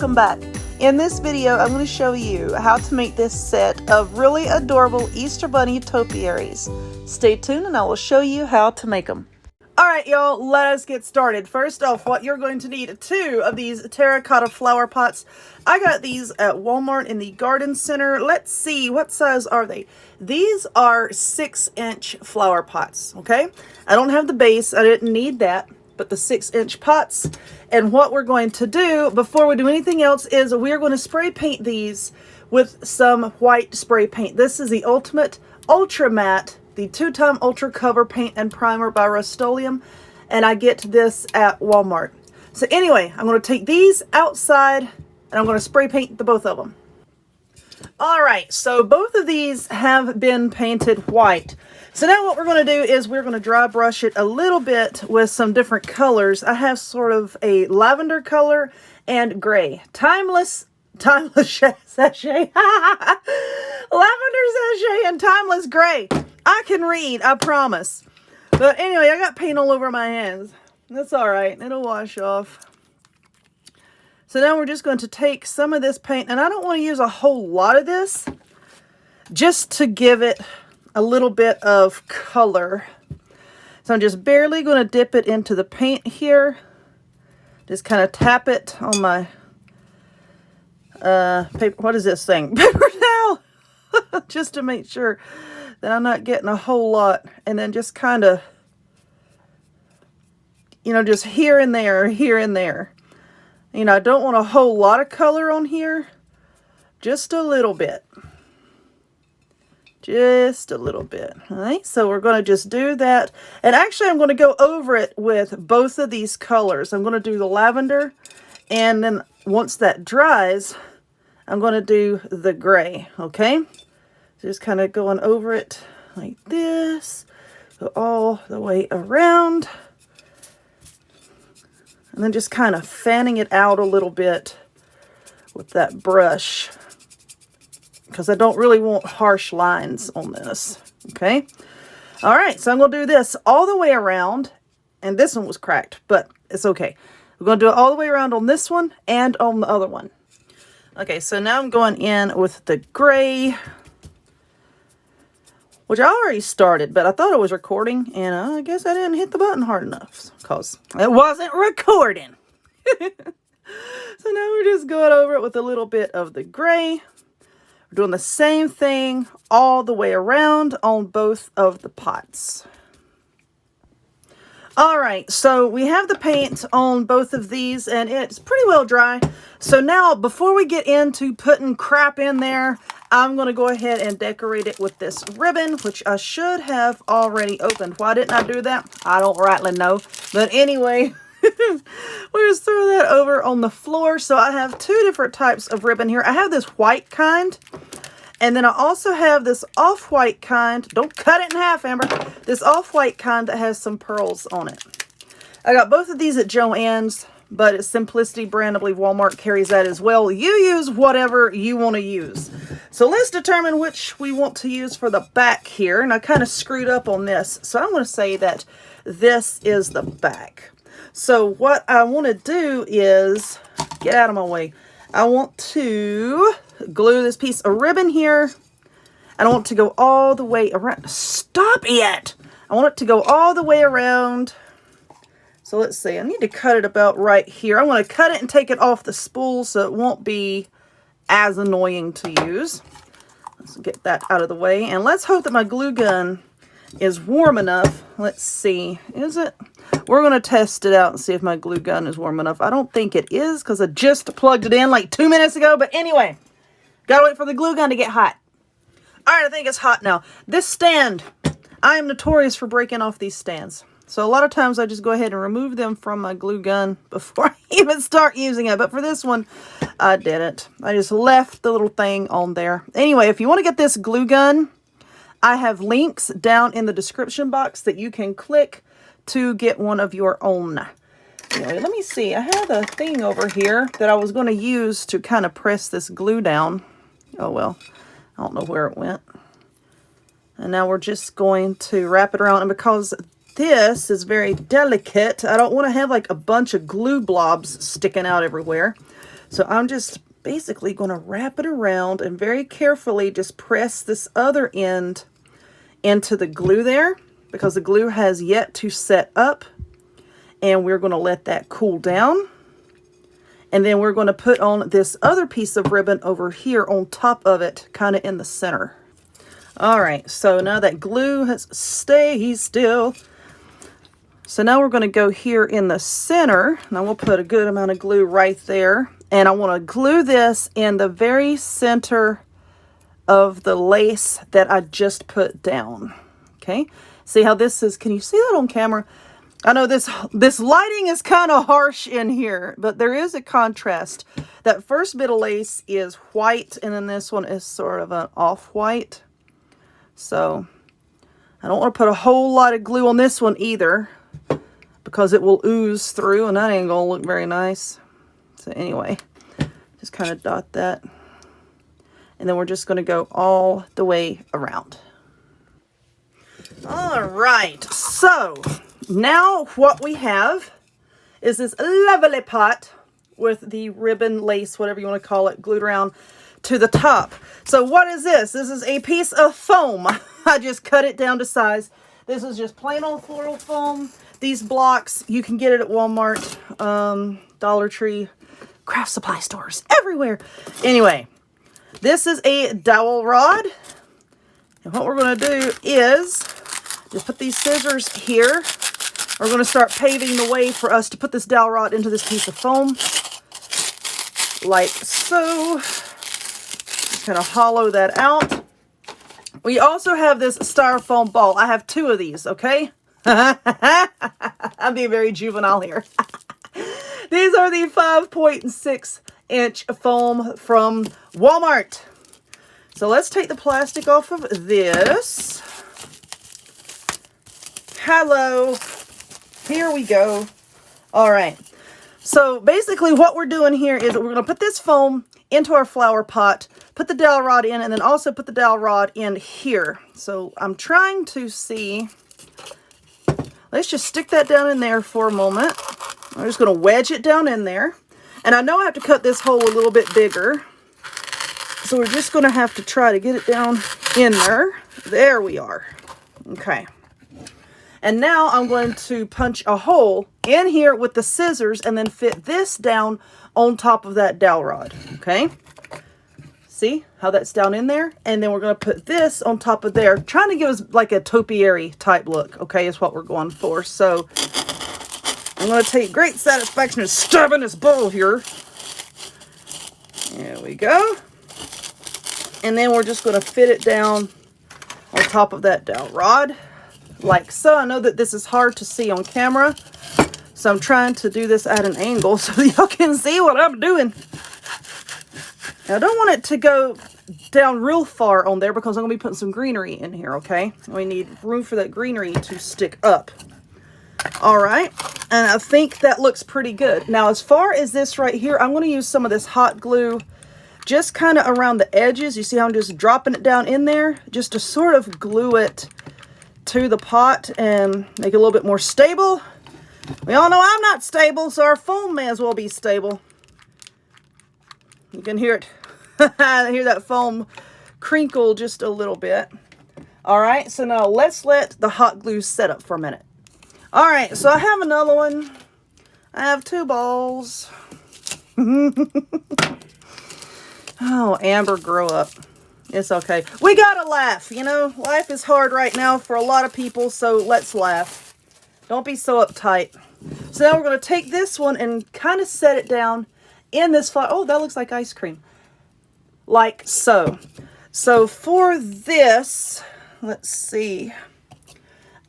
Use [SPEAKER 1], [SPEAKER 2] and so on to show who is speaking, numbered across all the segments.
[SPEAKER 1] welcome back. In this video, I'm going to show you how to make this set of really adorable Easter Bunny topiaries. Stay tuned and I will show you how to make them. Alright y'all, let us get started. First off, what you're going to need 2 of these terracotta flower pots. I got these at Walmart in the garden center. Let's see, what size are they? These are 6-inch flower pots, okay? I don't have the base, I didn't need that, but the 6-inch pots. And what we're going to do before we do anything else is we're going to spray paint these with some white spray paint. This is the Ultimate Ultra Matte, the 2-time Ultra Cover Paint and Primer by Rust-Oleum, and I get this at Walmart. So anyway, I'm going to take these outside and I'm going to spray paint the both of them. Alright, so both of these have been painted white. So now what we're going to do is we're going to dry brush it a little bit with some different colors. I have sort of a lavender color and gray. Timeless sachet. Lavender sachet and timeless gray. I can read, I promise. But anyway, I got paint all over my hands. That's alright, it'll wash off. So now we're just going to take some of this paint, and I don't want to use a whole lot of this, just to give it a little bit of color. So I'm just barely going to dip it into the paint here. Just kind of tap it on my paper. What is this thing? Paper towel! Just to make sure that I'm not getting a whole lot. And then just kind of, you know, just here and there, here and there. You know, I don't want a whole lot of color on here. Just a little bit. Just a little bit. Alright, so we're going to just do that. And actually, I'm going to go over it with both of these colors. I'm going to do the lavender. And then once that dries, I'm going to do the gray. Okay? Just kind of going over it like this. Go all the way around. And then just kind of fanning it out a little bit with that brush. Because I don't really want harsh lines on this. Okay? Alright, so I'm going to do this all the way around. And this one was cracked, but it's okay. We're going to do it all the way around on this one and on the other one. Okay, so now I'm going in with the gray, which I already started, but I thought I was recording, and I guess I didn't hit the button hard enough, because it wasn't recording. So now we're just going over it with a little bit of the gray. We're doing the same thing all the way around on both of the pots. Alright, so we have the paint on both of these, and it's pretty well dry. So now, before we get into putting crap in there, I'm going to go ahead and decorate it with this ribbon, which I should have already opened. Why didn't I do that? I don't rightly know. But anyway, we'll just throw that over on the floor. So I have 2 different types of ribbon here. I have this white kind, and then I also have this off-white kind. Don't cut it in half, Amber. This off-white kind that has some pearls on it. I got both of these at Joann's, but it's Simplicity brand. I believe Walmart carries that as well. You use whatever you want to use. So let's determine which we want to use for the back here. And I kind of screwed up on this. So I'm going to say that this is the back. So what I want to do is, get out of my way. I want to glue this piece of ribbon here. I don't want it to go all the way around. Stop it! I want it to go all the way around. So let's see. I need to cut it about right here. I'm going to cut it and take it off the spool so it won't be as annoying to use. Let's get that out of the way. And let's hope that my glue gun is warm enough. Let's see. Is it? We're going to test it out and see if my glue gun is warm enough. I don't think it is because I just plugged it in like 2 minutes ago. But anyway, gotta wait for the glue gun to get hot. Alright, I think it's hot now. This stand, I am notorious for breaking off these stands. So a lot of times I just go ahead and remove them from my glue gun before I even start using it. But for this one, I didn't. I just left the little thing on there. Anyway, if you want to get this glue gun, I have links down in the description box that you can click to get one of your own. Anyway, let me see. I have a thing over here that I was going to use to kind of press this glue down. Oh, well, I don't know where it went. And now we're just going to wrap it around. And because this is very delicate, I don't want to have like a bunch of glue blobs sticking out everywhere. So I'm just basically going to wrap it around and very carefully just press this other end into the glue there, because the glue has yet to set up, and we're going to let that cool down. And then we're going to put on this other piece of ribbon over here on top of it, kind of in the center. All right, so now that glue has stayed still. So now we're going to go here in the center, and I will put a good amount of glue right there. And I want to glue this in the very center of the lace that I just put down. Okay, see how this is, can you see that on camera? I know this lighting is kind of harsh in here, but there is a contrast. That first bit of lace is white, and then this one is sort of an off-white. So I don't want to put a whole lot of glue on this one either, because it will ooze through, and that ain't gonna look very nice. So anyway, just kind of dot that. And then we're just going to go all the way around. All right, so now what we have is this lovely pot with the ribbon, lace, whatever you want to call it, glued around to the top. So what is this? This is a piece of foam. I just cut it down to size. This is just plain old floral foam. These blocks, you can get it at Walmart, Dollar Tree, craft supply stores, everywhere. Anyway, this is a dowel rod. And what we're going to do is just put these scissors here. We're going to start paving the way for us to put this dowel rod into this piece of foam. Like so. Just kind of hollow that out. We also have this styrofoam ball. I have 2 of these, okay? I'm being very juvenile here. These are the 5.6-inch foam from Walmart. So let's take the plastic off of this. Hello. Here we go. All right. So basically what we're doing here is we're going to put this foam into our flower pot, put the dowel rod in, and then also put the dowel rod in here. So I'm trying to see. Let's just stick that down in there for a moment. I'm just going to wedge it down in there. And I know I have to cut this hole a little bit bigger. So we're just going to have to try to get it down in there. There we are. Okay. And now I'm going to punch a hole in here with the scissors and then fit this down on top of that dowel rod. Okay. See how that's down in there? And then we're going to put this on top of there, trying to give us like a topiary type look. Okay, is what we're going for. So I'm going to take great satisfaction in stabbing this bowl here. There we go. And then we're just going to fit it down on top of that dowel rod, like so. I know that this is hard to see on camera, so I'm trying to do this at an angle so y'all can see what I'm doing. Now, I don't want it to go down real far on there because I'm going to be putting some greenery in here, okay? We need room for that greenery to stick up. All right, and I think that looks pretty good. Now, as far as this right here, I'm going to use some of this hot glue just kind of around the edges. You see how I'm just dropping it down in there just to sort of glue it to the pot and make it a little bit more stable. We all know I'm not stable, so our foam may as well be stable. You can hear it. I hear that foam crinkle just a little bit. All right, so now let's let the hot glue set up for a minute. All right, so I have another one. I have 2 balls. Oh, Amber, grow up. It's okay. We gotta laugh, you know. Life is hard right now for a lot of people, so let's laugh. Don't be so uptight. So now we're going to take this one and kind of set it down in this flower. Oh, that looks like ice cream. Like so. So for this, let's see.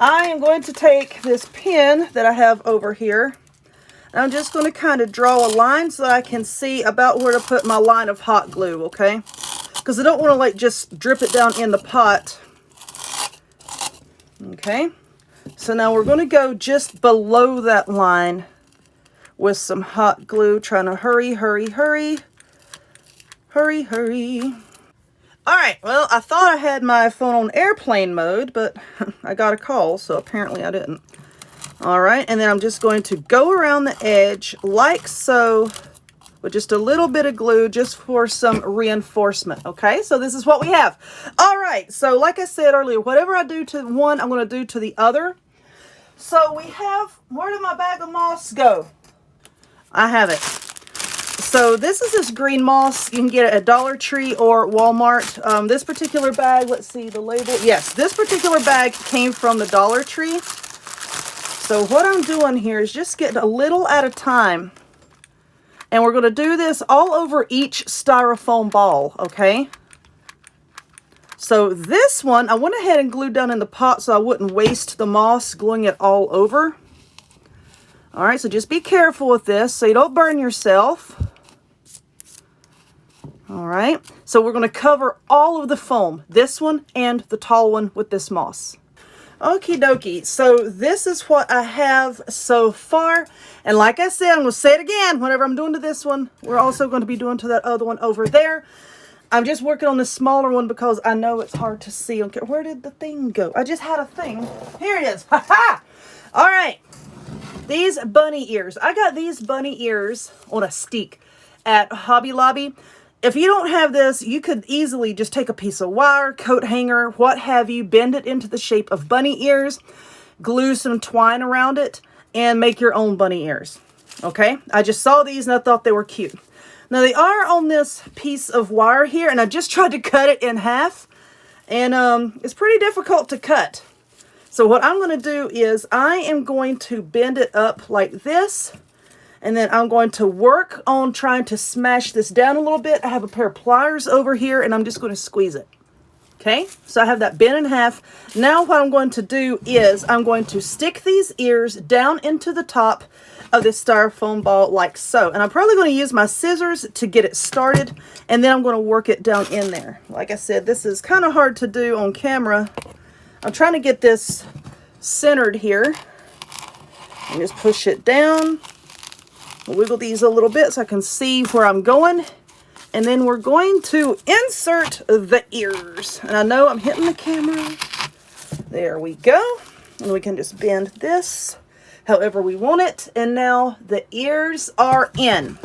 [SPEAKER 1] I am going to take this pin that I have over here. And I'm just going to kind of draw a line so that I can see about where to put my line of hot glue, okay? Because I don't want to like just drip it down in the pot. Okay. So now we're going to go just below that line with some hot glue, trying to hurry, hurry, hurry. Hurry, hurry. All right, well, I thought I had my phone on airplane mode, but I got a call, so apparently I didn't. All right, and then I'm just going to go around the edge like so with just a little bit of glue just for some reinforcement. Okay, so this is what we have. All right, so like I said earlier, whatever I do to one, I'm going to do to the other. So we have, where did my bag of moss go? I have it. So this is this green moss. You can get it at Dollar Tree or Walmart. This particular bag, let's see the label. Yes, this particular bag came from the Dollar Tree. So what I'm doing here is just getting a little at a time. And we're going to do this all over each styrofoam ball, okay? So this one, I went ahead and glued down in the pot so I wouldn't waste the moss gluing it all over. All right, so just be careful with this so you don't burn yourself. All right, so we're going to cover all of the foam, this one and the tall one with this moss. Okie dokie, so this is what I have so far. And like I said, I'm going to say it again, whenever I'm doing to this one, we're also going to be doing to that other one over there. I'm just working on the smaller one because I know it's hard to see. Okay, where did the thing go? I just had a thing. Here it is. Ha ha! All right, these bunny ears. I got these bunny ears on a stick at Hobby Lobby. If you don't have this, you could easily just take a piece of wire, coat hanger, what have you, bend it into the shape of bunny ears, glue some twine around it, and make your own bunny ears. Okay? I just saw these and I thought they were cute. Now they are on this piece of wire here, and I just tried to cut it in half, and it's pretty difficult to cut. So what I'm going to do is I am going to bend it up like this. And then I'm going to work on trying to smash this down a little bit. I have a pair of pliers over here and I'm just going to squeeze it. Okay, so I have that bent in half. Now what I'm going to do is I'm going to stick these ears down into the top of this styrofoam ball like so. And I'm probably going to use my scissors to get it started. And then I'm going to work it down in there. Like I said, this is kind of hard to do on camera. I'm trying to get this centered here. And just push it down. Wiggle these a little bit so I can see where I'm going. And then we're going to insert the ears. And I know I'm hitting the camera. There we go. And we can just bend this however we want it. And now the ears are in.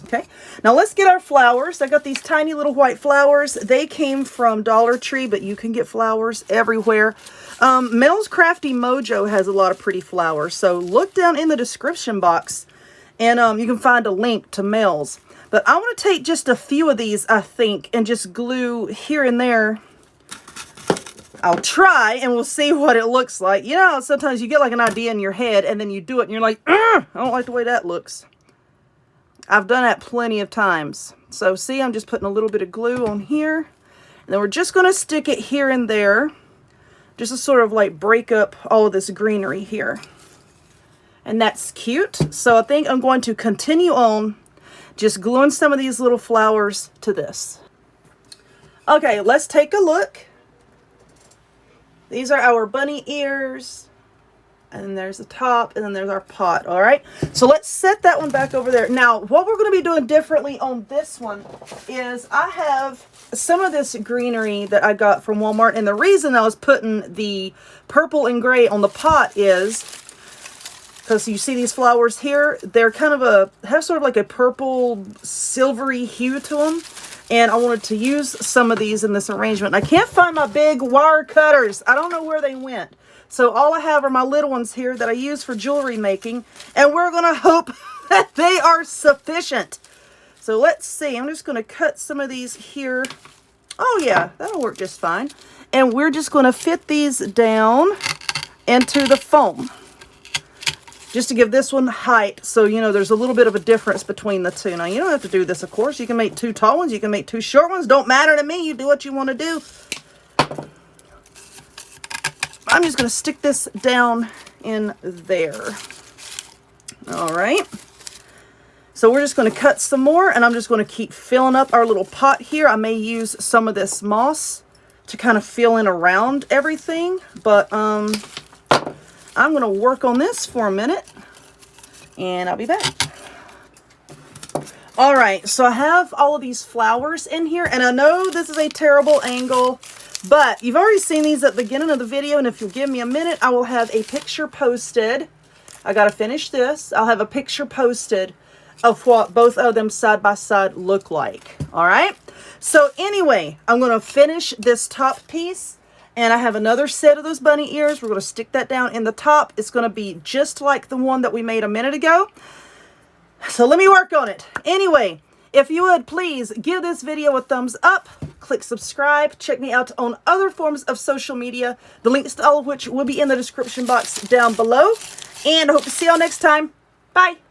[SPEAKER 1] Okay. Now let's get our flowers. I got these tiny little white flowers. They came from Dollar Tree, but you can get flowers everywhere. Mel's Crafty Mojo has a lot of pretty flowers. So look down in the description box. And you can find a link to Mel's. But I want to take just a few of these, I think, and just glue here and there. I'll try, and we'll see what it looks like. You know, sometimes you get like an idea in your head, and then you do it, and you're like, I don't like the way that looks. I've done that plenty of times. So see, I'm just putting a little bit of glue on here. And then we're just going to stick it here and there. Just to sort of like break up all of this greenery here. And that's cute. So I think I'm going to continue on just gluing some of these little flowers to this. Okay, let's take a look. These are our bunny ears. And then there's the top, and then there's our pot. All right, so let's set that one back over there. Now, what we're going to be doing differently on this one is I have some of this greenery that I got from Walmart. And the reason I was putting the purple and gray on the pot is because you see these flowers here, they're kind of have sort of like a purple silvery hue to them. And I wanted to use some of these in this arrangement. I can't find my big wire cutters. I don't know where they went. So all I have are my little ones here that I use for jewelry making. And we're going to hope that they are sufficient. So let's see. I'm just going to cut some of these here. Oh yeah, that'll work just fine. And we're just going to fit these down into the foam. Just to give this one height, so you know there's a little bit of a difference between the two. Now you don't have to do this, of course. You can make two tall ones, you can make two short ones. Don't matter to me. You do what you want to do. I'm just going to stick this down in there. All right. So we're just going to cut some more, and I'm just going to keep filling up our little pot here. I may use some of this moss to kind of fill in around everything, but I'm going to work on this for a minute, and I'll be back. All right, so I have all of these flowers in here, and I know this is a terrible angle, but you've already seen these at the beginning of the video, and if you'll give me a minute, I will have a picture posted. I got to finish this. I'll have a picture posted of what both of them side by side look like. All right. So anyway, I'm going to finish this top piece, and I have another set of those bunny ears. We're going to stick that down in the top. It's going to be just like the one that we made a minute ago. So let me work on it. Anyway, if you would please give this video a thumbs up, click subscribe, check me out on other forms of social media, the links to all of which will be in the description box down below. And I hope to see y'all next time. Bye.